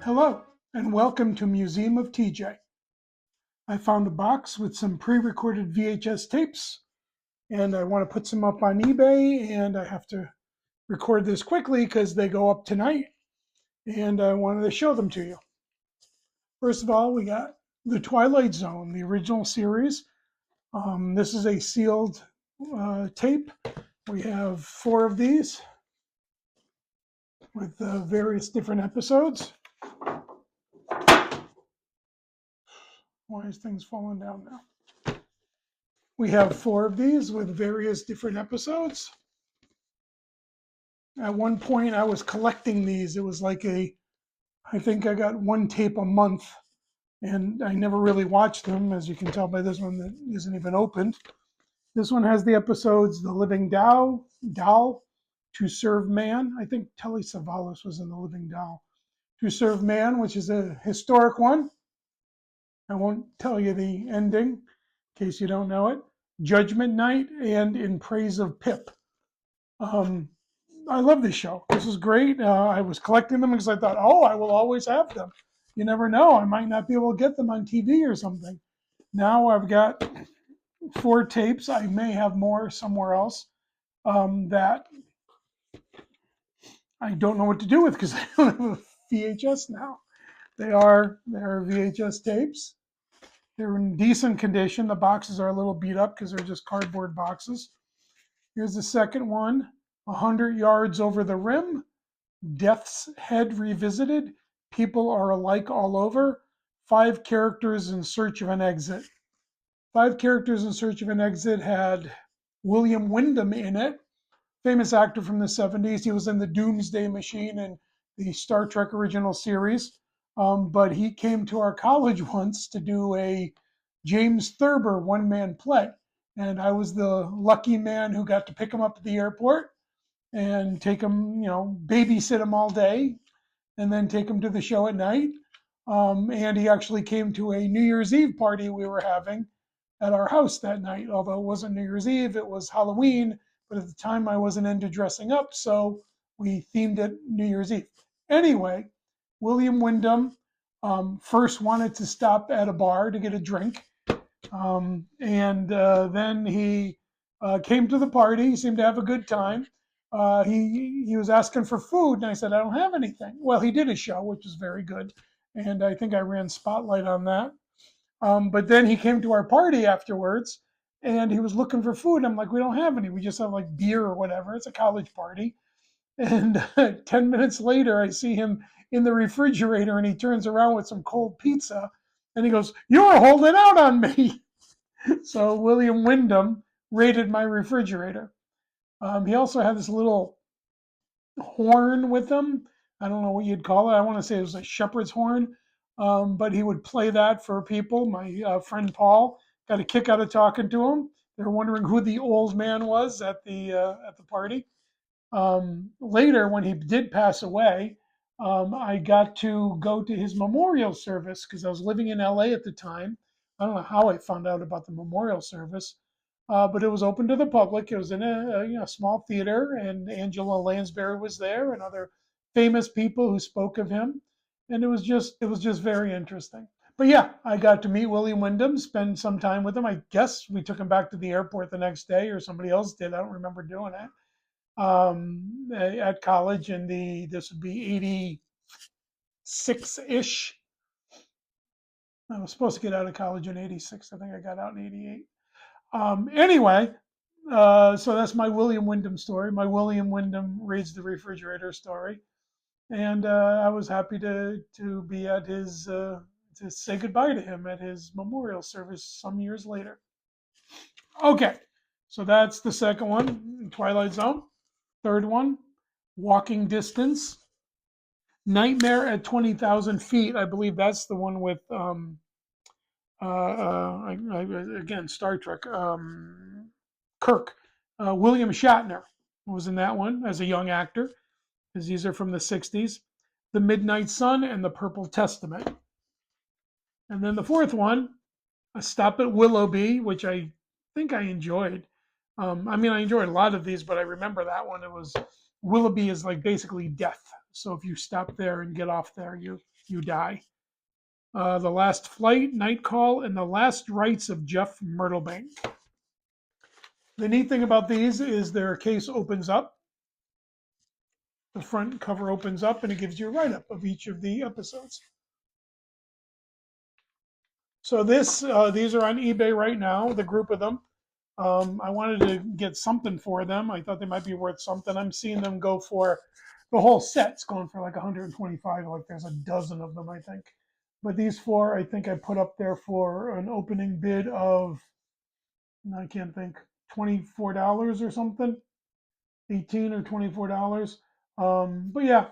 Hello, and welcome to Museum of TJ. I found a box with some pre-recorded VHS tapes, and I want to put some up on eBay, and I have to record this quickly because they go up tonight, and I wanted to show them to you. First of all, we got the Twilight Zone, the original series. This is a sealed tape. We have 4 of these with various different episodes. Why is things falling down now? We have 4 of these with various different episodes. At one point, I was collecting these. It was like I think I got 1 tape a month, and I never really watched them, as you can tell by this one that isn't even opened. This one has the episodes The Living Doll, To Serve Man. I think Telly Savalas was in The Living Doll. To Serve Man, which is a historic one. I won't tell you the ending in case you don't know it. Judgment Night and In Praise of Pip. I love this show. This is great. I was collecting them because I thought, I will always have them. You never know. I might not be able to get them on TV or something. Now I've got 4 tapes. I may have more somewhere else that I don't know what to do with because I don't have a VHS now. They are VHS tapes. They're in decent condition. The boxes are a little beat up because they're just cardboard boxes. Here's the second one. 100 Yards Over the Rim, Death's Head Revisited, People Are Alike All Over, 5 Characters in Search of an Exit. 5 Characters in Search of an Exit had William Windom in it, famous actor from the 70s. He was in the Doomsday Machine and the Star Trek original series. But he came to our college once to do a James Thurber one-man play. And I was the lucky man who got to pick him up at the airport and take him, babysit him all day, and then take him to the show at night. And he actually came to a New Year's Eve party we were having at our house that night. Although it wasn't New Year's Eve, it was Halloween. But at the time, I wasn't into dressing up, so we themed it New Year's Eve. Anyway, William Windom first wanted to stop at a bar to get a drink. And then he came to the party. He seemed to have a good time. He was asking for food, and I said, I don't have anything. Well, he did a show, which was very good, and I think I ran Spotlight on that. But then he came to our party afterwards, and he was looking for food. I'm like, we don't have any. We just have like beer or whatever. It's a college party. And 10 minutes later, I see him in the refrigerator, and he turns around with some cold pizza, and he goes, "You were holding out on me." So William Windom raided my refrigerator. He also had this little horn with him. I don't know what you'd call it. I want to say it was a shepherd's horn, but he would play that for people. My friend Paul got a kick out of talking to him. They were wondering who the old man was at the party. Later, when he did pass away, I got to go to his memorial service because I was living in LA at the time. I don't know how I found out about the memorial service, but it was open to the public. It was in a small theater, and Angela Lansbury was there, and other famous people who spoke of him, and it was just very interesting. But yeah, I got to meet William Windom, spend some time with him. I guess we took him back to the airport the next day, or somebody else did. I don't remember doing it. At college in this would be 86-ish. I was supposed to get out of college in 86. I think I got out in 88. Anyway, so that's my William Windom story, my William Windom reads the refrigerator story. And I was happy to be at his, to say goodbye to him at his memorial service some years later. Okay, so that's the second one, Twilight Zone. Third one, Walking Distance. Nightmare at 20,000 Feet. I believe that's the one with, again, Star Trek. Kirk. William Shatner was in that one as a young actor, because these are from the 60s. The Midnight Sun and the Purple Testament. And then the fourth one, A Stop at Willoughby, which I think I enjoyed. I enjoyed a lot of these, but I remember that one. It was Willoughby is like basically death. So if you stop there and get off there, you die. The Last Flight, Night Call, and The Last Rites of Jeff Myrtlebank. The neat thing about these is their case opens up. The front cover opens up and it gives you a write-up of each of the episodes. So these are on eBay right now, the group of them. I wanted to get something for them. I thought they might be worth something. I'm seeing them go for, the whole set's going for like 125. Like there's a dozen of them, I think. But these four, I think I put up there for an opening bid of, I can't think, $24 or something, 18 or $24. But yeah,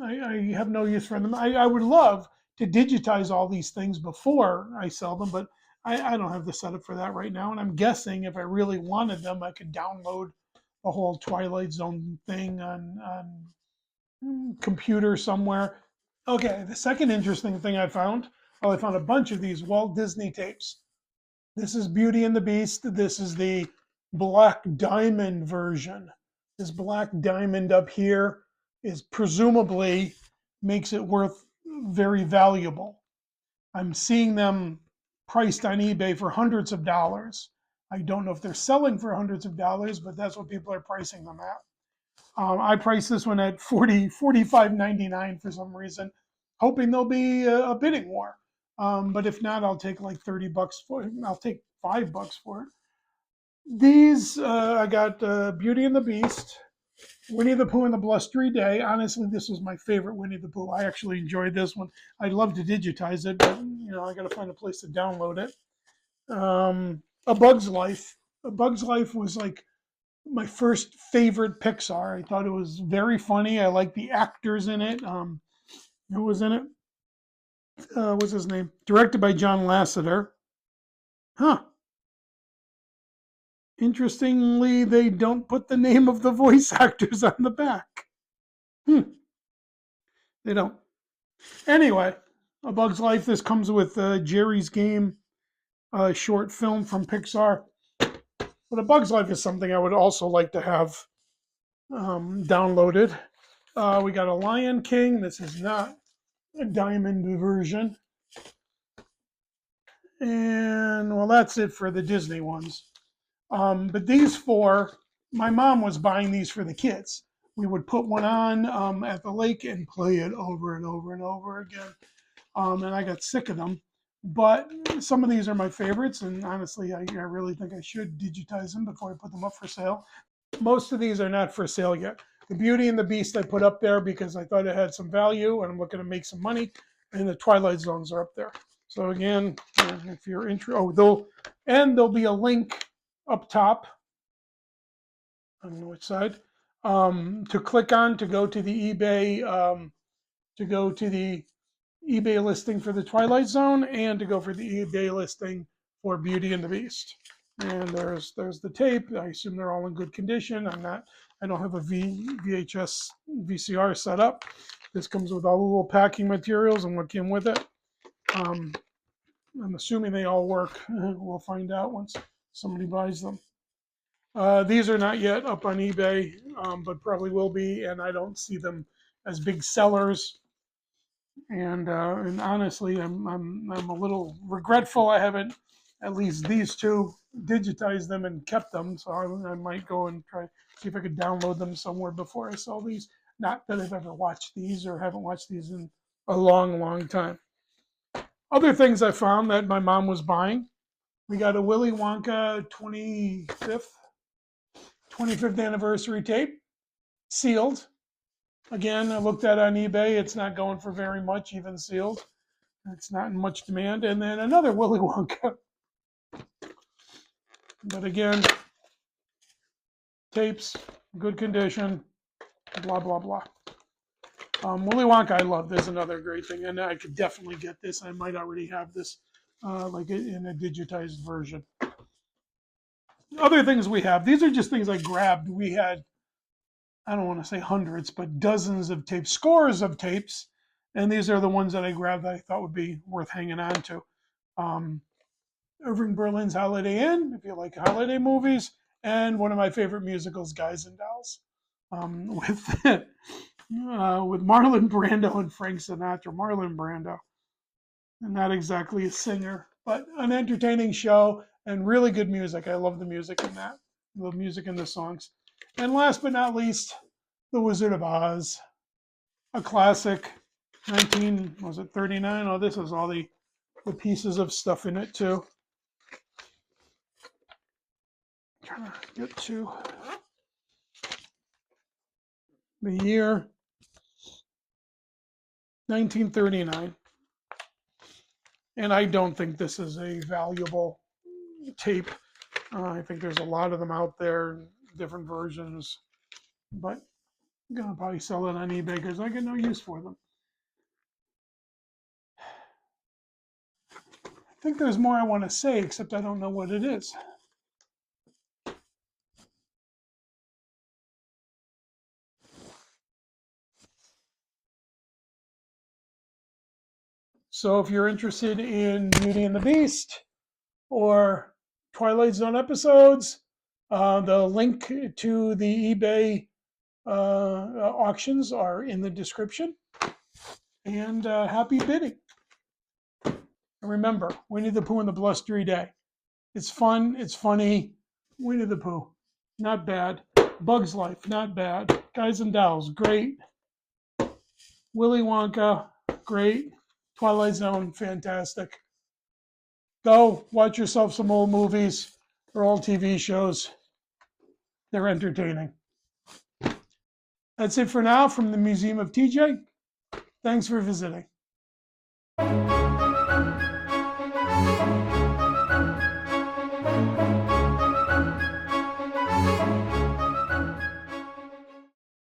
I have no use for them. I would love to digitize all these things before I sell them, but I don't have the setup for that right now. And I'm guessing if I really wanted them, I could download the whole Twilight Zone thing on computer somewhere. Okay, the second interesting thing I found, well, I found a bunch of these Walt Disney tapes. This is Beauty and the Beast. This is the Black Diamond version. This Black Diamond up here is presumably makes it worth very valuable. I'm seeing them priced on eBay for hundreds of dollars. I don't know if they're selling for hundreds of dollars, but that's what people are pricing them at. I priced this one at $45.99 for some reason, hoping there'll be a bidding war. But if not, I'll take like $30 for it. I'll take $5 for it. These I got Beauty and the Beast, Winnie the Pooh and the Blustery Day. Honestly, this was my favorite Winnie the Pooh. I actually enjoyed this one. I'd love to digitize it, but I got to find a place to download it. A Bug's Life. A Bug's Life was like my first favorite Pixar. I thought it was very funny. I liked the actors in it. Who was in it? What's his name? Directed by John Lasseter. Huh. Interestingly, they don't put the name of the voice actors on the back. They don't. Anyway, A Bug's Life. This comes with Jerry's Game, short film from Pixar. But A Bug's Life is something I would also like to have downloaded. We got a Lion King. This is not a diamond version. And, well, that's it for the Disney ones. But these four, my mom was buying these for the kids. We would put one on at the lake and play it over and over and over again. And I got sick of them. But some of these are my favorites, and honestly, I really think I should digitize them before I put them up for sale. Most of these are not for sale yet. The Beauty and the Beast I put up there because I thought it had some value, and I'm looking to make some money. And the Twilight Zones are up there. So again, if you're interested, there'll be a link up top. I don't know which side. To click on to go to the eBay listing for the Twilight Zone, and to go for the eBay listing for Beauty and the Beast. And there's the tape. I assume they're all in good condition. I don't have a VHS VCR set up. This comes with all the little packing materials and what came with it. I'm assuming they all work. We'll find out once somebody buys them. These are not yet up on eBay, but probably will be, and I don't see them as big sellers. And honestly, I'm a little regretful I haven't at least these two digitized them and kept them. So I might go and try see if I could download them somewhere before I sell these. Not that I've ever watched these or haven't watched these in a long, long time. Other things I found that my mom was buying. We got a Willy Wonka 25th anniversary tape, sealed. Again, I looked at it on eBay. It's not going for very much, even sealed. It's not in much demand. And then another Willy Wonka. But again, tapes, good condition, blah, blah, blah. Willy Wonka I love. There's another great thing. And I could definitely get this. I might already have this like in a digitized version. Other things we have. These are just things I grabbed. We had, I don't want to say hundreds, but dozens of tapes, scores of tapes. And these are the ones that I grabbed that I thought would be worth hanging on to. Irving Berlin's Holiday Inn, if you like holiday movies, and one of my favorite musicals, Guys and Dolls. with Marlon Brando and Frank Sinatra. Marlon Brando, and not exactly a singer, but an entertaining show and really good music. I love the music in that, the music in the songs. And last but not least, The Wizard of Oz, a classic, 19, was it 39? Oh, this has all the pieces of stuff in it too. Trying to get to the year 1939. And I don't think this is a valuable tape. I think there's a lot of them out there, different versions, but I'm going to probably sell it on eBay because I get no use for them. I think there's more I want to say, except I don't know what it is. So if you're interested in Beauty and the Beast or Twilight Zone episodes, the link to the eBay auctions are in the description. And happy bidding. And remember, Winnie the Pooh and the Blustery Day. It's fun, it's funny. Winnie the Pooh, not bad. Bug's Life, not bad. Guys and Dolls, great. Willy Wonka, great. Twilight Zone, fantastic. Go watch yourself some old movies or old TV shows. They're entertaining. That's it for now from the Museum of TJ. Thanks for visiting.